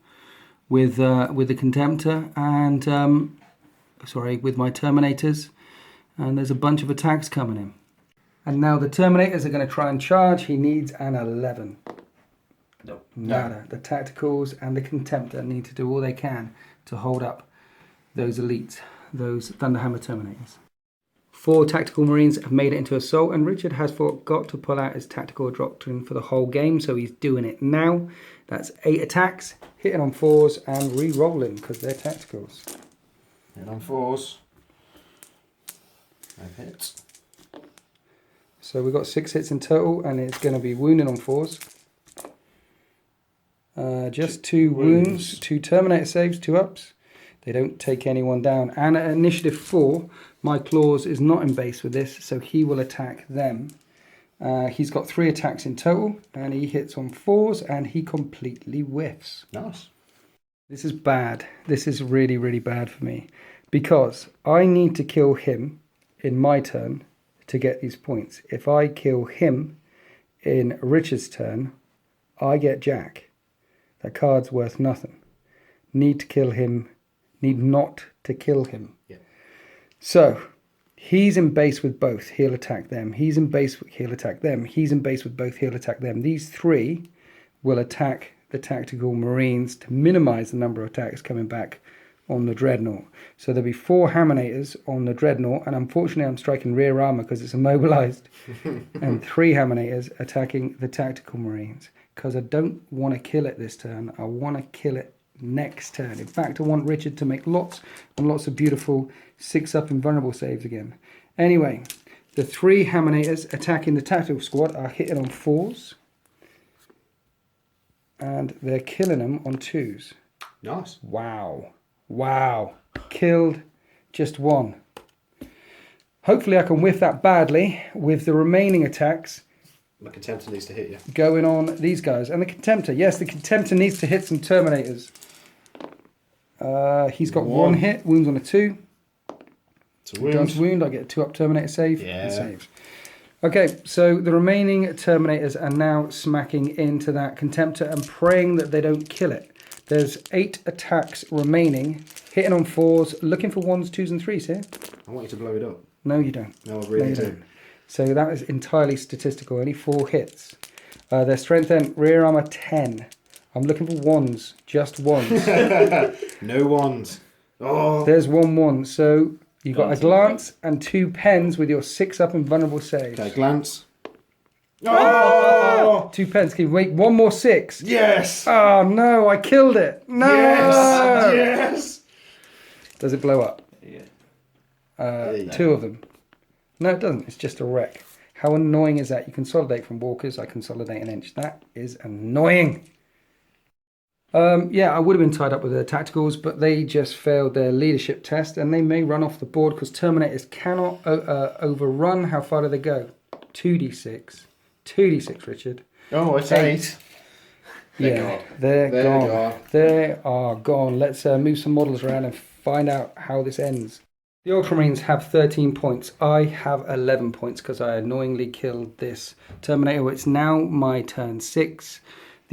with the Contemptor and with my Terminators, and there's a bunch of attacks coming in. And now the Terminators are going to try and charge. He needs an 11. Nope. Nada. The tacticals and the Contemptor need to do all they can to hold up those elites, those Thunderhammer Terminators. 4 tactical Marines have made it into assault, and Richard has forgot to pull out his tactical doctrine for the whole game, so he's doing it now. That's 8 attacks, hitting on 4s and re-rolling because they're tacticals. Hit on 4s. 5 hits. So we've got 6 hits in total, and it's going to be wounding on 4s. Just 2 wounds, 2 Terminator saves, 2 ups. They don't take anyone down. And at initiative 4, my Claws is not in base with this, so he will attack them. He's got 3 attacks in total, and he hits on 4s, and he completely whiffs. Nice. This is bad. This is really, really bad for me, because I need to kill him in my turn to get these points. If I kill him in Richard's turn, I get Jack. That card's worth nothing. Need to kill him. Need not to kill him. Yeah. So he's in base with both. He'll attack them. He's in base. He'll attack them. He's in base with both. He'll attack them. These 3 will attack the tactical Marines to minimize the number of attacks coming back on the Dreadnought. So there'll be 4 Haminators on the Dreadnought, and unfortunately I'm striking rear armor because it's immobilized, and 3 Haminators attacking the tactical Marines because I don't want to kill it this turn. I want to kill it next turn. In fact, I want Richard to make lots and lots of beautiful 6-up invulnerable saves again. Anyway, the 3 Haminators attacking the tactical squad are hitting on 4s, and they're killing them on 2s. Nice. Wow. Wow. Killed just 1. Hopefully I can whiff that badly with the remaining attacks. My Contemptor needs to hit you. Going on these guys. And the Contemptor. Yes, the Contemptor needs to hit some Terminators. He's got 1 hit. Wounds on a 2. It's a wound. Does wound. I get a 2-up Terminator save. Yeah. And saves. Okay, so the remaining Terminators are now smacking into that Contemptor and praying that they don't kill it. There's 8 attacks remaining. Hitting on 4s. Looking for 1s, 2s and 3s here. I want you to blow it up. No, you don't. No, I really you do. Don't. So that is entirely statistical. Only 4 hits. Their strength and rear armor 10. I'm looking for 1s. Just 1s. No 1s. Oh. There's 1-1. So you got a glance and 2 pens with your 6-up invulnerable saves. Okay, glance. Oh! 2 pens. Can you wait 1 more 6? Yes! Oh no, I killed it. No! Yes! Yes! Does it blow up? Yeah. 2 of them. No, it doesn't. It's just a wreck. How annoying is that? You consolidate from walkers. I consolidate an inch. That is annoying. Yeah, I would have been tied up with their tacticals, but they just failed their leadership test, and they may run off the board because Terminators cannot overrun. How far do they go? 2d6. 2d6, Richard. Oh, it's 8. They're gone. They are gone. Let's move some models around and find out how this ends. The Ultramarines have 13 points. I have 11 points because I annoyingly killed this Terminator. It's now my turn 6.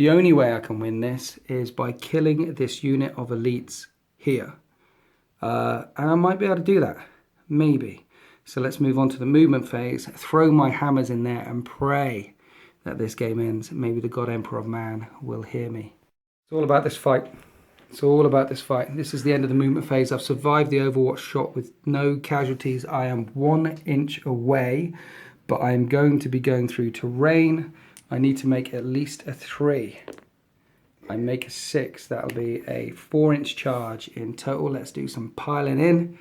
The only way I can win this is by killing this unit of elites here. And I might be able to do that. Maybe. So let's move on to the movement phase. Throw my hammers in there and pray that this game ends. Maybe the God Emperor of Man will hear me. It's all about this fight. It's all about this fight. This is the end of the movement phase. I've survived the Overwatch shot with no casualties. I am 1 inch away, but I am going to be going through terrain. I need to make at least a 3. I make a 6. That'll be a 4-inch charge in total. Let's do some piling in.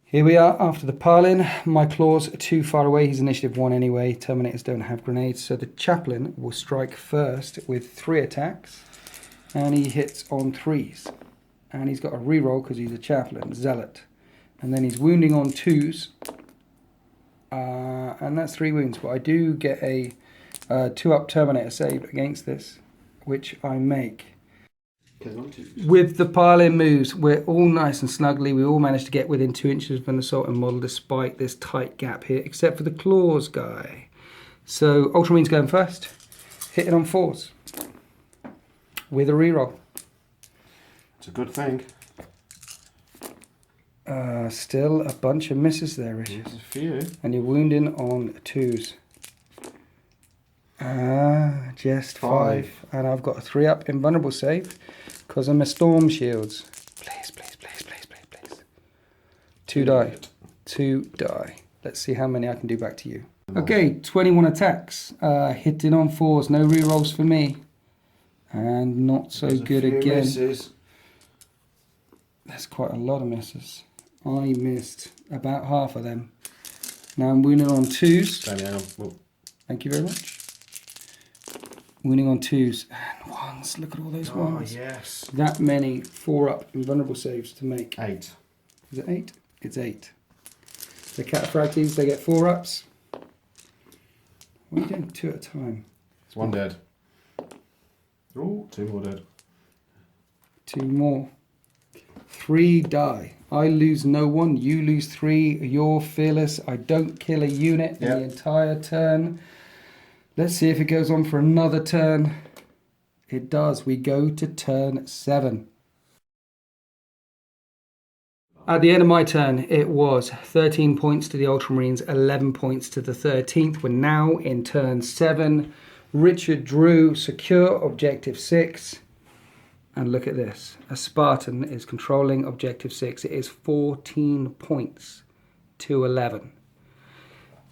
Here we are after the pile-in. My claws are too far away. He's initiative 1 anyway. Terminators don't have grenades. So the chaplain will strike first with 3 attacks. And he hits on 3s. And he's got a reroll because he's a chaplain, zealot. And then he's wounding on 2s. And that's 3 wounds. But I do get a 2-up Terminator save against this, which I make. With the pile-in moves, we're all nice and snugly. We all managed to get within 2 inches of an assaulting model despite this tight gap here, except for the claws guy. So Ultramarines going first, hitting on 4s with a reroll. It's a good thing. Still a bunch of misses there, Richard. There's a few. And you're wounding on 2s. Just 5. And I've got a 3-up invulnerable save because I'm a storm shields. Please, please, please, please, please, please. 2 die. 2 die. Let's see how many I can do back to you. Okay, 21 attacks. Hitting on 4s. No rerolls for me. And not so good again. Misses. That's quite a lot of misses. I missed about half of them. Now I'm wounding on 2s. Thank you very much. Wounding on 2s and 1s. Look at all those 1s. Yes. That many 4-up invulnerable saves to make. 8. Is it 8? It's 8. The cataphractes, they get 4-ups. What are you doing? 2 at a time. It's 1 dead. Oh, 2 more dead. 2 more. 3 die. I lose no one. You lose 3. You're fearless. I don't kill a unit in the entire turn. Let's see if it goes on for another turn. It does. We go to turn 7. At the end of my turn, it was 13 points to the Ultramarines, 11 points to the 13th. We're now in turn 7. Richard drew secure objective 6. And look at this. A Spartan is controlling objective 6. It is 14 points to 11.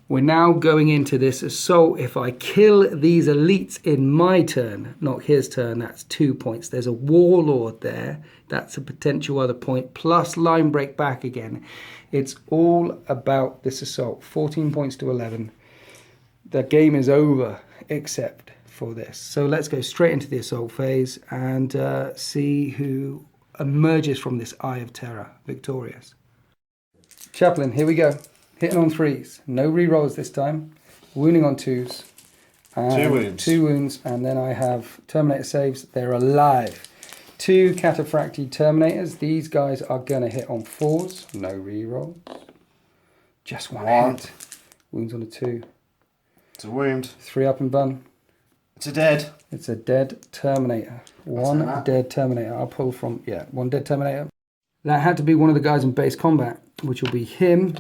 We're now going into this assault. If I kill these elites in my turn, not his turn, that's 2 points. There's a warlord there. That's a potential other point. Plus line break back again. It's all about this assault. 14 points to 11. The game is over, except for this. So let's go straight into the assault phase and see who emerges from this Eye of Terror victorious. Chaplain, here we go. Hitting on 3s. No rerolls this time. Wounding on 2s. And 2 wounds. 2 wounds. And then I have Terminator saves. They're alive. 2 cataphracti Terminators. These guys are going to hit on 4s. No rerolls. Just 1 hit. Wounds on a 2. It's a wound. 3 up and bun. It's a dead. It's a dead Terminator. 1 dead Terminator. I'll pull from, 1 dead Terminator. That had to be one of the guys in base combat, which will be him.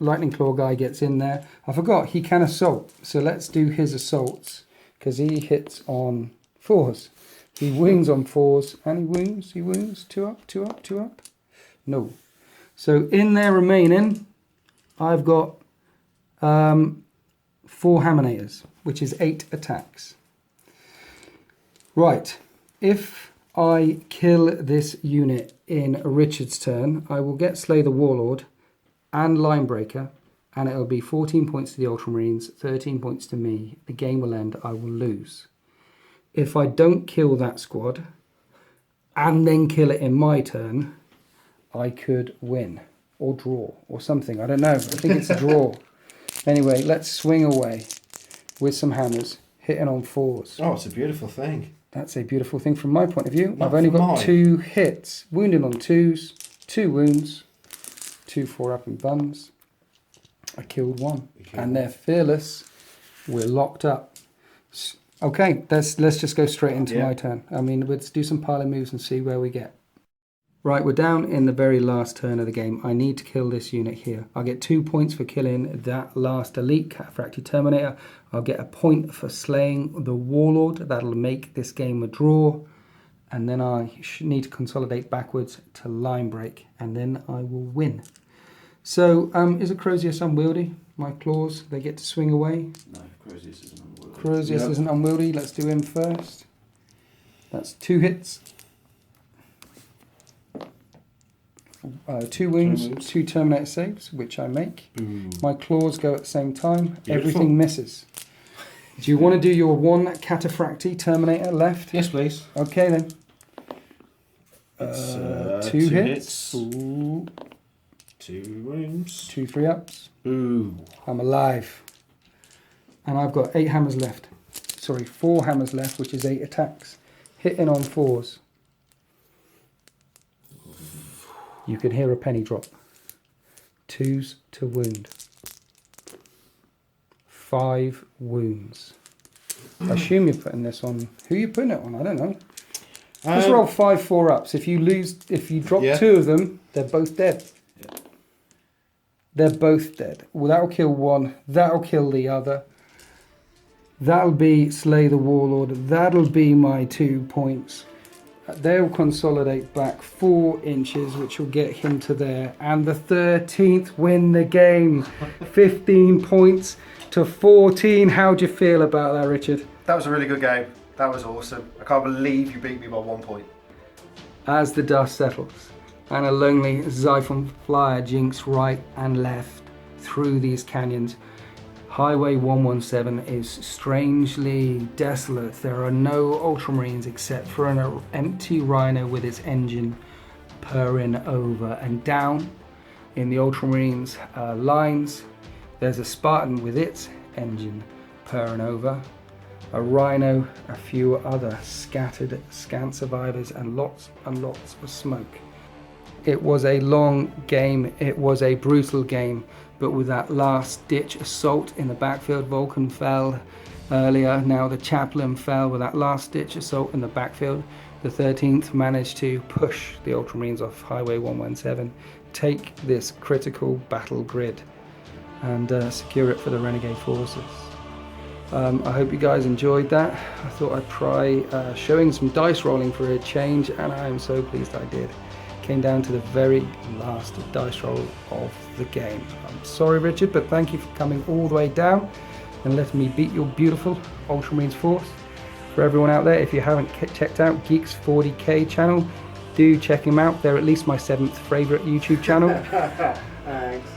Lightning Claw guy gets in there. I forgot, he can assault. So let's do his assaults, because he hits on 4s. He wounds on 4s, and he wounds. 2 up, 2 up, 2 up. No. So in there remaining, I've got 4 Hammonators, which is 8 attacks. Right, if I kill this unit in Richard's turn, I will get Slay the Warlord and Linebreaker, and it'll be 14 points to the Ultramarines, 13 points to me. The game will end, I will lose. If I don't kill that squad, and then kill it in my turn, I could win, or draw, or something. I don't know, I think it's a draw. Anyway, let's swing away with some hammers, hitting on 4s. Oh, it's a beautiful thing. That's a beautiful thing from my point of view. Not I've only got mine. 2 hits. Wounded on 2s, 2 wounds, 2 4-up and buns. I killed 1. And they're fearless. We're locked up. Okay, let's just go straight into Yeah. my turn. I mean, let's do some pile moves and see where we get. Right, we're down in the very last turn of the game. I need to kill this unit here. I'll get 2 points for killing that last elite Cataphractii Terminator. I'll get a point for slaying the Warlord. That'll make this game a draw. And then I need to consolidate backwards to line break, and then I will win. So, is a Crozius unwieldy? My claws, they get to swing away. No, Crozius isn't unwieldy. Crozius isn't unwieldy. Let's do him first. That's 2 hits. 2 wounds, 2 Terminator saves, which I make. Ooh. My claws go at the same time. Beautiful. Everything misses. Do you want to do your 1 Cataphractii Terminator left? Yes, please. Okay then. It's, 2 2 hits. hits. Ooh. 2 wounds. 2 3-ups. Ooh. I'm alive. And I've got 8 hammers left. Sorry, 4 hammers left, which is 8 attacks. Hitting on 4s. You can hear a penny drop. 2s to wound. 5 wounds. I assume you're putting this on. Who are you putting it on? I don't know. Let's roll 5 4-ups. If you drop 2 of them, they're both dead. Yeah. They're both dead. Well, that'll kill one. That'll kill the other. That'll be slay the Warlord. That'll be my 2 points. They'll consolidate back 4 inches, which will get him to there. And the 13th win the game. 15 points to 14. How'd you feel about that, Richard? That was a really good game. That was awesome. I can't believe you beat me by 1 point. As the dust settles, and a lonely Xiphon flyer jinks right and left through these canyons, Highway 117 is strangely desolate. There are no Ultramarines except for an empty Rhino with its engine purring over. And down in the Ultramarines lines, there's a Spartan with its engine purring over, a Rhino, a few other scattered scant survivors, and lots of smoke. It was a long game, it was a brutal game, but with that last ditch assault in the backfield, Vulcan fell earlier, now the Chaplain fell with that last ditch assault in the backfield. The 13th managed to push the Ultramarines off Highway 117, take this critical battle grid and secure it for the Renegade forces. I hope you guys enjoyed that. I thought I'd try showing some dice rolling for a change, and I am so pleased I did. Came down to the very last dice roll of the game. I'm sorry, Richard, but thank you for coming all the way down and letting me beat your beautiful Ultramarines force. For everyone out there, if you haven't checked out Geeks 40K channel, do check him out. They're at least my 7th favourite YouTube channel. Thanks.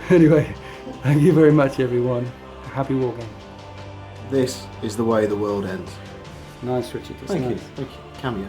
Anyway, thank you very much, everyone. Happy wargame. This is the way the world ends. Nice, Richard. Thank you. Thank you. Cameo.